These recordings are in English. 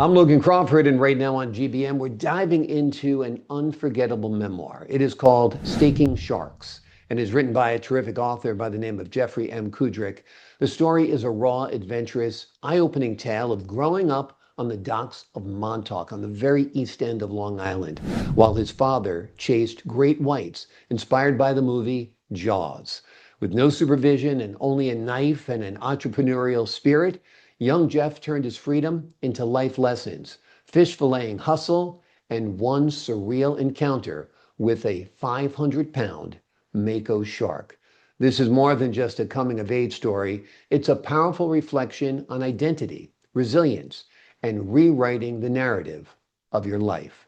I'm Logan Crawford, and right now on GBM, we're diving into an unforgettable memoir. It is called Staking Sharks and is written by a terrific author by the name of Jeffrey M. Kudrick. The story is a raw, adventurous, eye-opening tale of growing up on the docks of Montauk on the very east end of Long Island, while his father chased great whites, inspired by the movie Jaws. With no supervision and only a knife and an entrepreneurial spirit, young Jeff turned his freedom into life lessons, fish filleting hustle, and one surreal encounter with a 500-pound mako shark. This is more than just a coming of age story. It's a powerful reflection on identity, resilience, and rewriting the narrative of your life.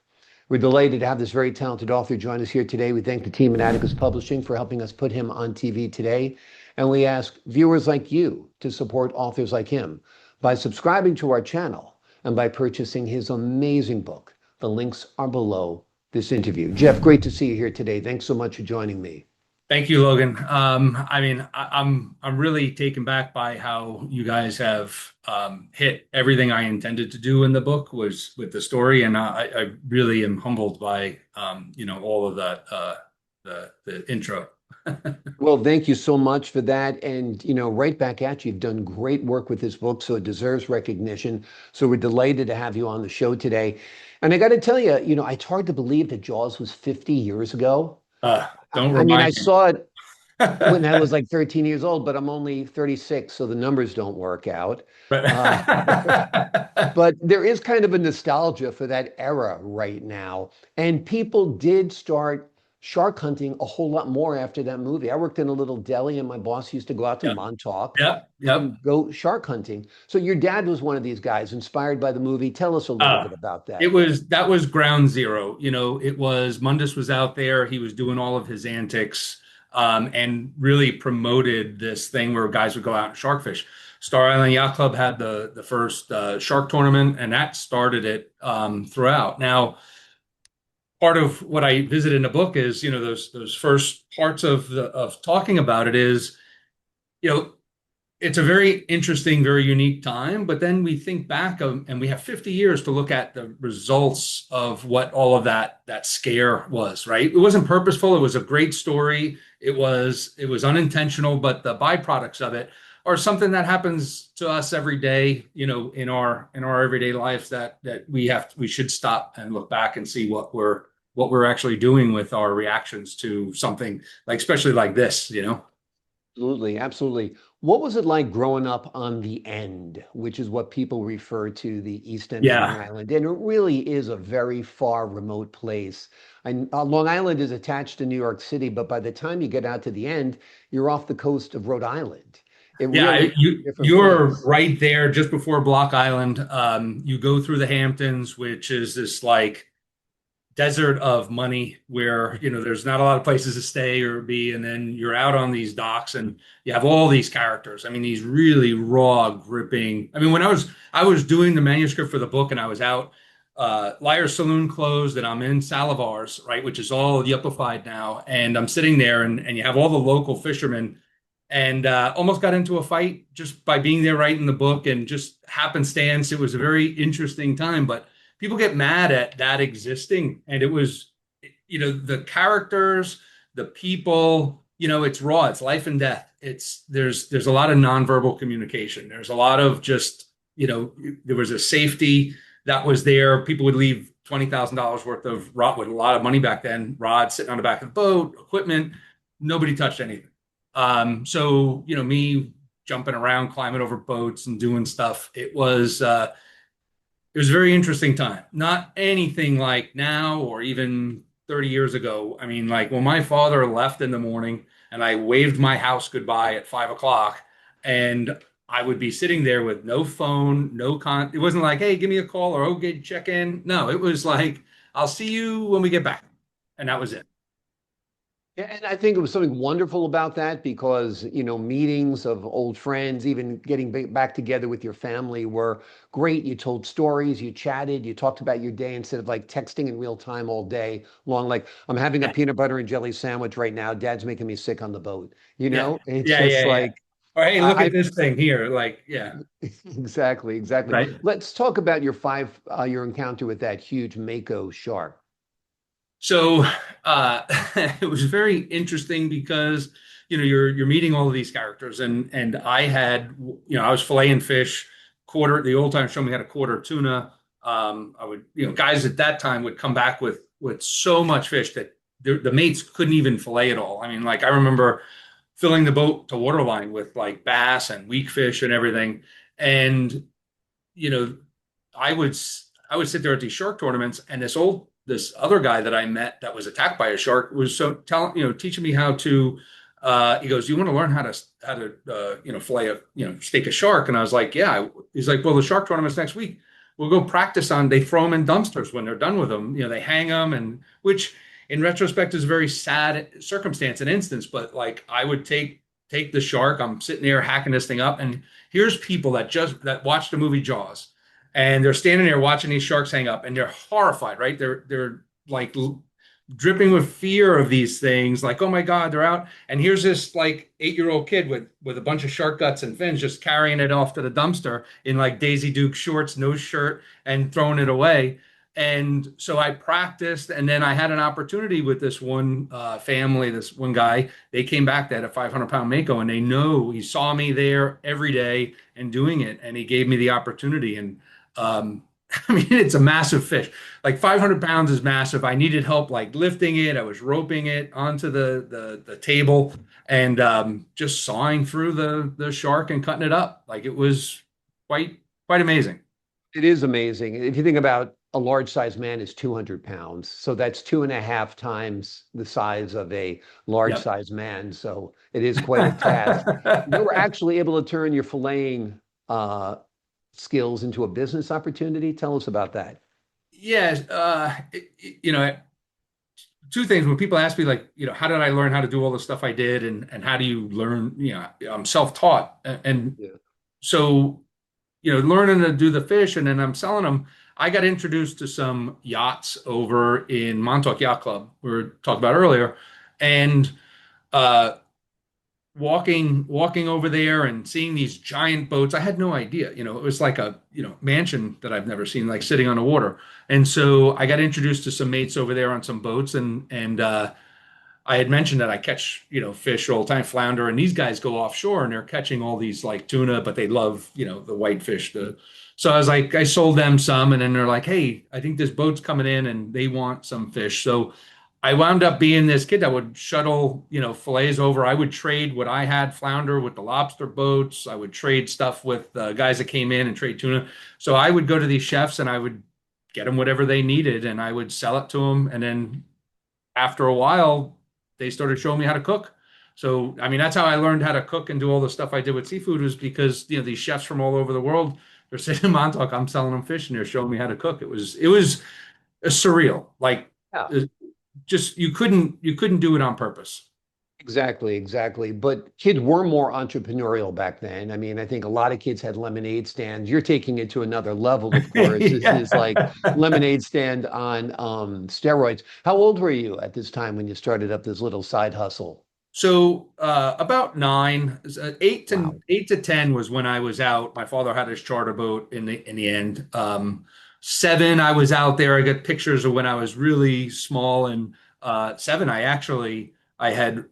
We're delighted to have this very talented author join us here today. We thank the team at Atticus Publishing for helping us put him on TV today. And we ask viewers like you to support authors like him by subscribing to our channel and by purchasing his amazing book. The links are below this interview. Jeff, great to see you here today. Thanks so much for joining me. Thank you, Logan. I'm really taken back by how you guys have hit everything I intended to do in the book was with the story, and I really am humbled by all of that the intro. Well, thank you so much for that. And, right back at you. You've done great work with this book, so it deserves recognition. So we're delighted to have you on the show today. And I got to tell you, it's hard to believe that Jaws was 50 years ago. Don't I mean, I remind me. saw it when I was like 13 years old, but I'm only 36, so the numbers don't work out. But But there is kind of a nostalgia for that era right now. And people did start shark hunting a whole lot more after that movie. I worked in a little deli, and my boss used to go out to yep, Montauk yep, yep. and go shark hunting. So your dad was one of these guys inspired by the movie. Tell us a little Uh, bit about it that. was that was ground zero. It was Mundus was out there. He was doing all of his antics, and really promoted this thing where guys would go out and shark fish. Star Island Yacht Club had the first shark tournament, and that started it throughout. Now, part of what I visit in the book is, those first parts of talking about it is, you know, it's a very interesting, very unique time. But then we think back and we have 50 years to look at the results of what all of that scare was, right? It wasn't purposeful. It was a great story. It was unintentional, but the byproducts of it are something that happens to us every day, in our everyday lives that we should stop and look back and see what we're actually doing with our reactions to something like, especially like this. Absolutely, absolutely. What was it like growing up on the End, which is what people refer to the East End of Long Yeah. Island? And it really is a very far remote place. And Long Island is attached to New York City, but by the time you get out to the End, you're off the coast of Rhode Island. It Yeah, really is a different you're place. right there just before Block Island. You go through the Hamptons, which is this like desert of money where there's not a lot of places to stay or be, and then you're out on these docks and you have all these characters. I mean, these really raw, gripping. I mean, when I was doing the manuscript for the book and I was out, Liar's Saloon closed and I'm in Salavar's, right, which is all yuppified now, and I'm sitting there and you have all the local fishermen, and almost got into a fight just by being there right in the book, and just happenstance. It was a very interesting time, but people get mad at that existing, and it was, the characters, the people, it's raw, it's life and death. There's a lot of nonverbal communication. There's a lot of just, there was a safety that was there. People would leave $20,000 worth of rod, with a lot of money back then, rods sitting on the back of the boat, equipment. Nobody touched anything. So, me jumping around, climbing over boats and doing stuff. It was a very interesting time. Not anything like now or even 30 years ago. I mean, like when my father left in the morning and I waved my house goodbye at 5 o'clock, and I would be sitting there with no phone, it wasn't like, hey, give me a call or okay, check in. No, it was like, I'll see you when we get back. And that was it. Yeah, and I think it was something wonderful about that because, meetings of old friends, even getting back together with your family were great. You told stories, you chatted, you talked about your day instead of like texting in real time all day long. Like, I'm having a Yeah. peanut butter and jelly sandwich right now. Dad's making me sick on the boat. Yeah. It's Yeah. just Yeah. Yeah. like, Or hey, look I, at this thing here. Like, yeah, exactly, exactly. right. Let's talk about your encounter with that huge mako shark. So it was very interesting because you're meeting all of these characters, and I had I was filleting fish, quarter the old time show me had a quarter tuna. I would guys at that time would come back with so much fish that the mates couldn't even fillet it all. I mean, like I remember filling the boat to waterline with like bass and weak fish and everything, and you know I would I would sit there at these shark tournaments, and this other guy that I met that was attacked by a shark was so telling teaching me how to. He goes, "You want to learn how to fillet a stake a shark?" And I was like, "Yeah." He's like, "Well, the shark tournament's next week. We'll go practice on." They throw them in dumpsters when they're done with them. They hang them, and which in retrospect is a very sad circumstance and instance. But like, I would take the shark. I'm sitting there hacking this thing up, and here's people that watched the movie Jaws, and they're standing there watching these sharks hang up, and they're horrified, right? They're like dripping with fear of these things, like, oh my God, they're out. And here's this like 8-year-old kid with a bunch of shark guts and fins just carrying it off to the dumpster in like Daisy Duke shorts, no shirt, and throwing it away. And so I practiced, and then I had an opportunity with this one family, this one guy. They came back, they had a 500-pound mako, and he saw me there every day and doing it, and he gave me the opportunity. And um, I mean, it's a massive fish. Like 500 pounds is massive. I needed help like lifting it. I was roping it onto the table, and just sawing through the shark and cutting it up. Like it was quite amazing. It is amazing. If you think about a large size man is 200 pounds. So that's 2.5 times the size of a large Yep. size man. So it is quite a task. You were actually able to turn your filleting uh, skills into a business opportunity. Tell us about that. Yes. Two things. When people ask me, like, how did I learn how to do all the stuff I did, and how do you learn? I'm self-taught, and Yeah. so learning to do the fish, and then I'm selling them. I got introduced to some yachts over in Montauk Yacht Club we were talking about earlier, and uh, walking over there and seeing these giant boats. I had no idea. It was like a mansion that I've never seen, like sitting on the water. And so I got introduced to some mates over there on some boats, and I had mentioned that I catch, fish all the time, flounder, and these guys go offshore and they're catching all these like tuna, but they love, the white fish. So I was like, I sold them some, and then they're like, hey, I think this boat's coming in and they want some fish. So I wound up being this kid that would shuttle, fillets over. I would trade what I had flounder with the lobster boats. I would trade stuff with guys that came in and trade tuna. So I would go to these chefs and I would get them whatever they needed, and I would sell it to them. And then after a while, they started showing me how to cook. So, I mean, that's how I learned how to cook and do all the stuff I did with seafood, was because, these chefs from all over the world, they're sitting in Montauk, I'm selling them fish and they're showing me how to cook. It was surreal. Like Yeah. uh, just you couldn't do it on purpose. Exactly, exactly. But kids were more entrepreneurial back then. I mean, I think a lot of kids had lemonade stands. You're taking it to another level, of course. This is like Yeah. lemonade stand on steroids. How old were you at this time when you started up this little side hustle? So about nine, Wow. 8 to 10 was when I was out. My father had his charter boat in the end. Seven, I was out there. I got pictures of when I was really small, and seven, I had,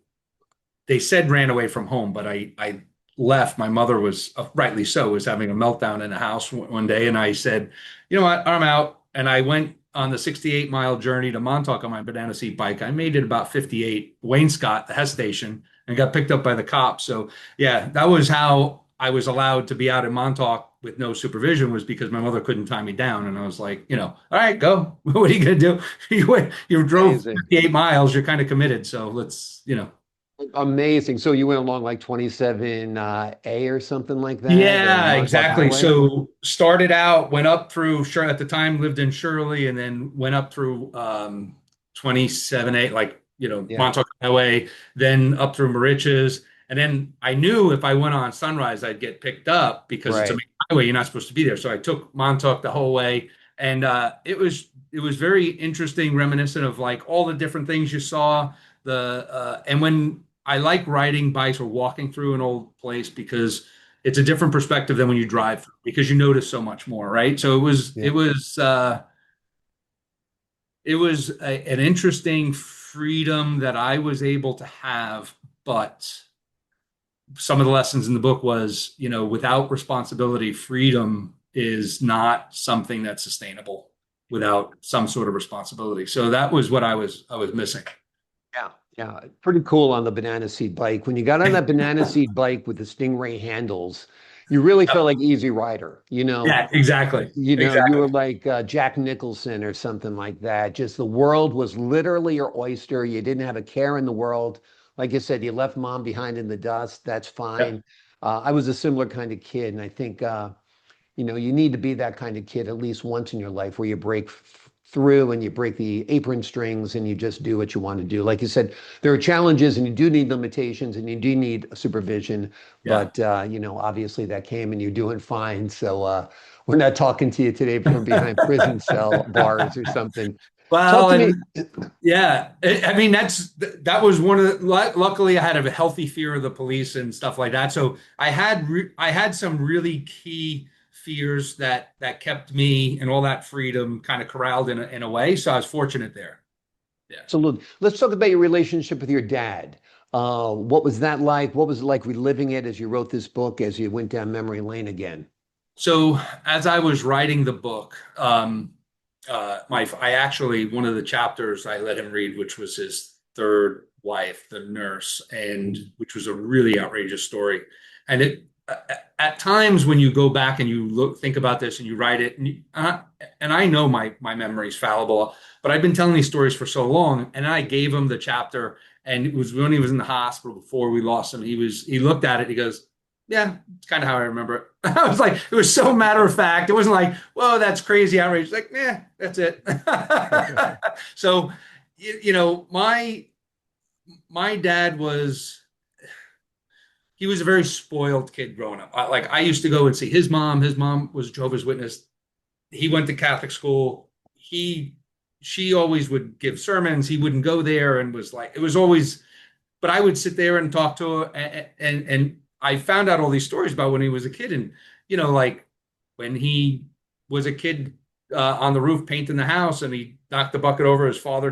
they said ran away from home, but I left. My mother was, rightly so, was having a meltdown in the house one day, and I said, you know what, I'm out, and I went on the 68-mile journey to Montauk on my banana seat bike. I made it about 58, Wainscott, the Hess station, and got picked up by the cops. So yeah, that was how I was allowed to be out in Montauk with no supervision, was because my mother couldn't tie me down. And I was like, all right, go. What are you going to do? You drove Amazing. 58 miles. You're kind of committed. So let's. Amazing. So you went along like 27 A or something like that, the Yeah, Montauk exactly. Highway? So started out, went up through Shirley at the time, lived in Shirley, and then went up through 27A, like, Yeah, Montauk Highway, then up through Moriches. And then I knew if I went on Sunrise, I'd get picked up because it's a right. main highway. You're not supposed to be there. So I took Montauk the whole way. And it was very interesting, reminiscent of like all the different things you saw. And when I like riding bikes or walking through an old place because it's a different perspective than when you drive through, because you notice so much more, right? So Yeah. it was an interesting freedom that I was able to have, but some of the lessons in the book was, without responsibility, freedom is not something that's sustainable without some sort of responsibility. So that was what I was missing. Yeah, yeah, pretty cool on the banana seat bike. When you got on that banana seat bike with the Stingray handles, you really felt like Easy Rider. Yeah, exactly. You Exactly. were like Jack Nicholson or something like that. Just the world was literally your oyster. You didn't have a care in the world. Like you said, you left mom behind in the dust. That's Yeah. fine. I was a similar kind of kid, and I think you need to be that kind of kid at least once in your life where you break through and you break the apron strings and you just do what you want to do. Like you said, there are challenges and you do need limitations and you do need supervision, Yeah. but obviously that came and you're doing fine. So we're not talking to you today from behind prison cell bars or something. Talk Well, to me. and yeah, I mean that was one of luckily I had a healthy fear of the police and stuff like that. So I had some really key fears that kept me and all that freedom kind of corralled in a way. So I was fortunate there. Yeah. Absolutely. Let's talk about your relationship with your dad. What was that like? What was it like reliving it as you wrote this book, as you went down memory lane again? So as I was writing the book, I actually one of the chapters I let him read, which was his third wife, the nurse, and which was a really outrageous story. And at times when you go back and you think about this and you write it, and I know my memory is fallible, but I've been telling these stories for so long, and I gave him the chapter, and it was when he was in the hospital before we lost him. He looked at it, he goes, yeah, it's kind of how I remember it. I was like, it was so matter of fact. It wasn't like, whoa, that's crazy, outrageous. Like, yeah, that's it. So, my dad he was a very spoiled kid growing up. I used to go and see his mom. His mom was a Jehovah's Witness. He went to Catholic school. She always would give sermons. He wouldn't go there, and was like, it was always, but I would sit there and talk to her, and I found out all these stories about when he was a kid, and like when he was a kid on the roof painting the house, and he knocked the bucket over. His father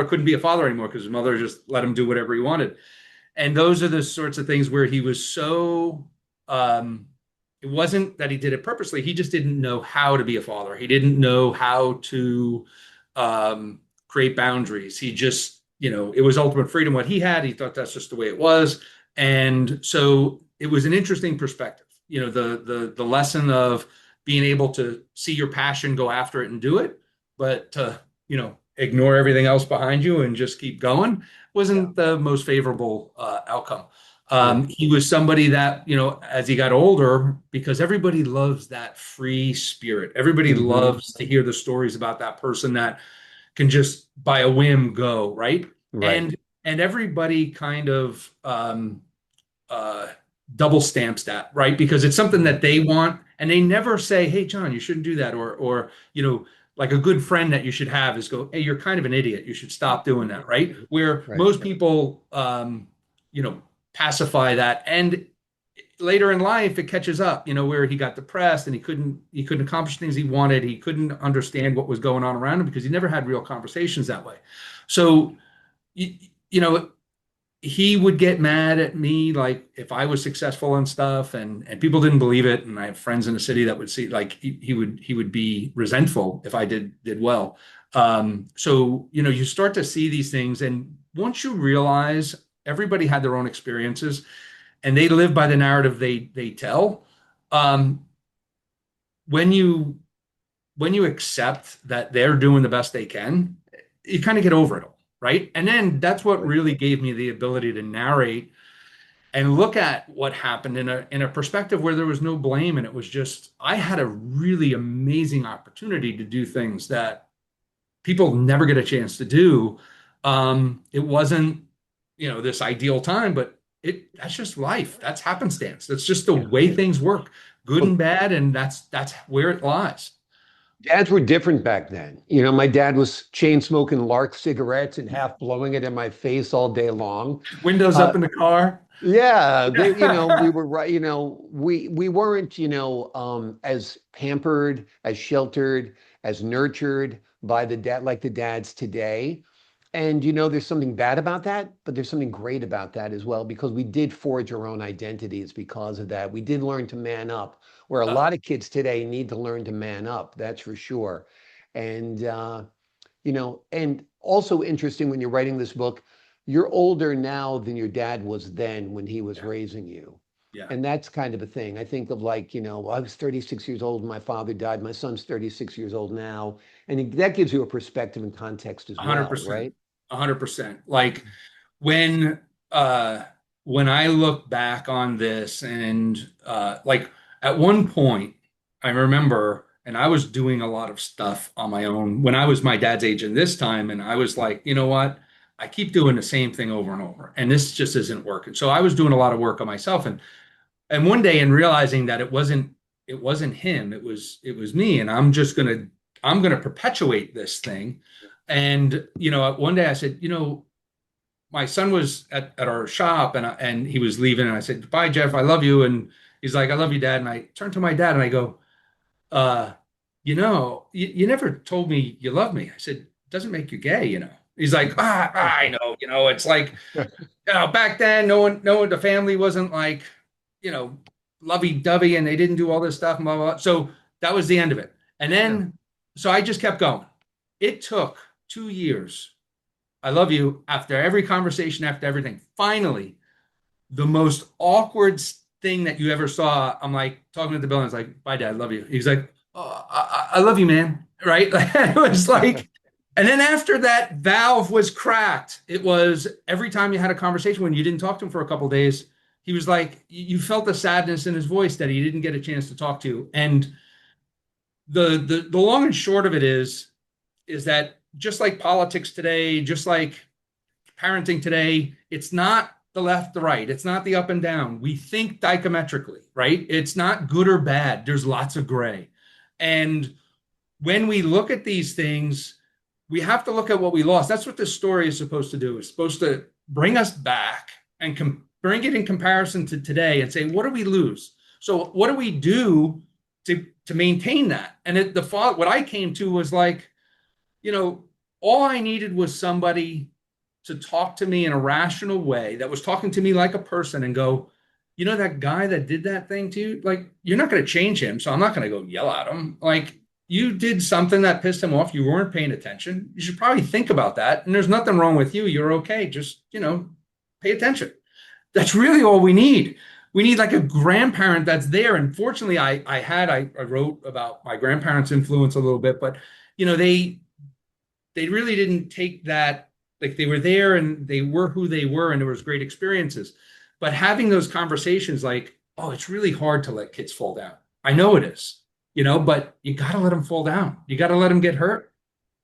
couldn't be a father anymore because his mother just let him do whatever he wanted. And those are the sorts of things where he was so. It wasn't that he did it purposely. He just didn't know how to be a father. He didn't know how to create boundaries. He just, it was ultimate freedom what he had. He thought that's just the way it was. And so it was an interesting perspective. The lesson of being able to see your passion, go after it and do it, but to, ignore everything else behind you and just keep going Yeah, wasn't the most favorable outcome. yeah. He was somebody that, as he got older, because everybody loves that free spirit. Everybody Hmm. loves to hear the stories about that person that can just by a whim go, right? Right. And everybody kind of uh, double stamps that, right? Because it's something Mhm. that they want, and they never say, "Hey, John, you shouldn't do that," or like a good friend that you should have is go, "Hey, you're kind of an idiot. You should stop doing that," right? Where Right. most people, pacify that, and later in life it catches up. Where he got depressed and he couldn't accomplish things he wanted. He couldn't understand what was going on around him because he never had real conversations that way. So you, you know he would get mad at me like if I was successful and stuff, and people didn't believe it, and I have friends in the city that would see like he would be resentful if I did well. So you start to see these things, and once you realize everybody had their own experiences and they live by the narrative they tell, um, when you accept that they're doing the best they can, you kind of get over it all, right? And then that's what Right. really gave me the ability to narrate and look at what happened in a perspective where there was no blame, and it was just I had a really amazing opportunity to do things that people never get a chance to do. It wasn't this ideal time, but that's just life. That's happenstance. That's just the Yeah. way things work, good Well, and bad, and that's where it lies. Dads were different back then. My dad was chain smoking Lark cigarettes and half blowing it in my face all day long. Windows Uh, up in the car. yeah, we were right. We weren't, as pampered, as sheltered, as nurtured by the dad like the dads today. And there's something bad about that, but there's something great about that as well, because we did forge our own identities because of that. We did learn to man up, where a Uh, lot of kids today need to learn to man up, that's for sure. And and also interesting when you're writing this book, you're older now than your dad was then when he was yeah, raising you. yeah, And that's kind of a thing. I think of like, I was 36 years old when my father died. My son's 36 years old now. And that gives you a perspective and context as well, 100%, right? 100%. Like when uh when I look back on this and like at one point I remember and I was doing a lot of stuff on my own when I was my dad's age in this time and I was like, you know what? I keep doing the same thing over and over and this just isn't working. So I was doing a lot of work on myself and one day and realizing that it wasn't him, it was me and I'm going to perpetuate this thing. And one day I said, my son was at our shop and he was leaving and I said, "Bye, Jeff, I love you." And he's like, "I love you, Dad." And I turned to my dad and I go, uh, you never told me you love me. I said, "It doesn't make you gay." He's like, I know, it's like, back then, no one, the family wasn't like, you know, lovey-dovey and they didn't do all this stuff and blah, blah, blah. So that was the end of it. And Yeah. then, so I just kept going. It took 2 years. I love you after every conversation, after everything. Finally, the most awkward thing that you ever saw. I'm like talking to the bill and it's like, "Bye, Dad, love you." He's like, "Oh, I love you, man." Right? It was like, and then after that valve was cracked, it was every time you had a conversation when you didn't talk to him for a couple of days, he was like, you felt the sadness in his voice that he didn't get a chance to talk to you. And the long and short of it is that just like politics today, just like parenting today, it's not the left, the right. It's not the up and down. We think dichometrically, right? It's not good or bad. There's lots of gray. And when we look at these things, we have to look at what we lost. That's what this story is supposed to do. It's supposed to bring us back and bring it in comparison to today and say, what do we lose? So what do we do to maintain that? And what I came to was like, all I needed was somebody to talk to me in a rational way that was talking to me like a person and go, that guy that did that thing to you, like, you're not going to change him. So I'm not going to go yell at him. Like, you did something that pissed him off. You weren't paying attention. You should probably think about that. And there's nothing wrong with you. You're okay. Just, pay attention. That's really all we need. We need like a grandparent that's there. And fortunately, I wrote about my grandparents' influence a little bit, but they really didn't take that, like, they were there and they were who they were and there was great experiences. But having those conversations like, oh, it's really hard to let kids fall down. I know it is, but you got to let them fall down. You got to let them get hurt,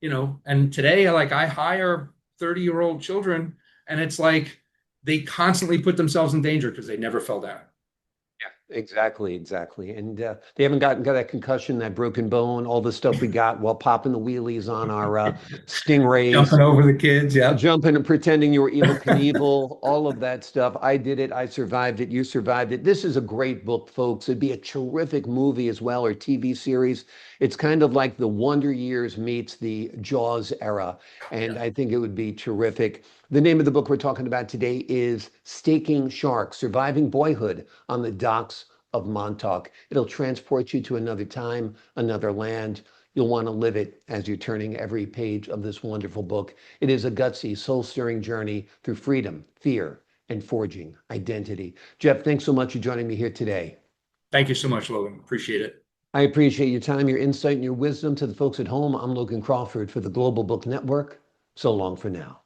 and today, like, I hire 30-year-old children and it's like they constantly put themselves in danger because they never fell down. Exactly, exactly. And they haven't got that concussion, that broken bone, all the stuff we got while popping the wheelies on our Stingrays. Jumping over the kids. Yeah. Jumping and pretending you were Evil Knievel, all of that stuff. I did it. I survived it. You survived it. This is a great book, folks. It'd be a terrific movie as well, or TV series. It's kind of like the Wonder Years meets the Jaws era. And Yeah. I think it would be terrific. The name of the book we're talking about today is Staking Sharks, Surviving Boyhood on the Docks of Montauk. It'll transport you to another time, another land. You'll want to live it as you're turning every page of this wonderful book. It is a gutsy, soul-stirring journey through freedom, fear, and forging identity. Jeff, thanks so much for joining me here today. Thank you so much, Logan. Appreciate it. I appreciate your time, your insight, and your wisdom. To the folks at home, I'm Logan Crawford for the Global Book Network. So long for now.